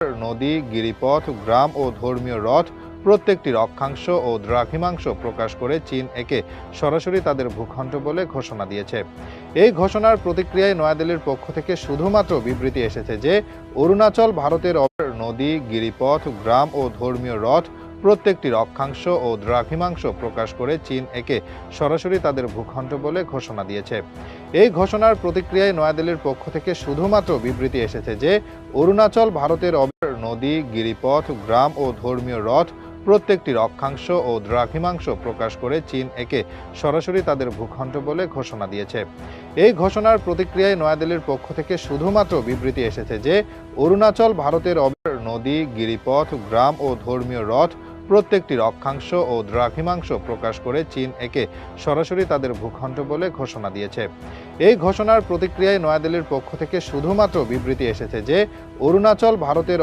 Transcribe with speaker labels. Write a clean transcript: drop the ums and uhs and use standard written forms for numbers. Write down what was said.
Speaker 1: নদী, গিরিপথ, গ্রাম ও ধর্মীয় রথ প্রত্যেকটির অক্ষাংশ ও দ্রাঘিমাংশ প্রকাশ করে চীন একে সরাসরি তাদের ভূখণ্ড বলে ঘোষণা দিয়েছে। এই ঘোষণার প্রতিক্রিয়ায় নয়াদিল্লির পক্ষ থেকে শুধুমাত্র বিবৃতি এসেছে যে অরুণাচল ভারতের নদী, গিরিপথ, গ্রাম ও ধর্মীয় রথ প্রত্যেকটির অক্ষাংশ ও দ্রাঘিমাংশ প্রকাশ করে চীন একে সরাসরি তাদের ভূখণ্ড বলে ঘোষণা দিয়েছে। এই ঘোষণার প্রতিক্রিয়ায় নয়াদিল্লির পক্ষ থেকে শুধুমাত্র বিবৃতি এসেছে যে অরুণাচল ভারতের নদী, গিরিপথ, গ্রাম ও ধর্মীয় রথ প্রত্যেকটির অক্ষাংশ ও দ্রাঘিমাংশ প্রকাশ করে চীন একে সরাসরি তাদের ভূখণ্ড বলে ঘোষণা দিয়েছে। এই ঘোষণার প্রতিক্রিয়ায় নয়াদিল্লির পক্ষ থেকে শুধুমাত্র বিবৃতি এসেছে যে অরুণাচল ভারতের নদী, গিরিপথ, গ্রাম ও ধর্মীয় রথ প্রত্যেকটির অক্ষাংশ ও দ্রাঘিমাংশ প্রকাশ করে চীন একে সরাসরি তাদের ভূখণ্ড বলে ঘোষণা দিয়েছে। এই ঘোষণার প্রতিক্রিয়ায় নয়াদিল্লির পক্ষ থেকে শুধুমাত্র বিবৃতি এসেছে যে অরুণাচল ভারতের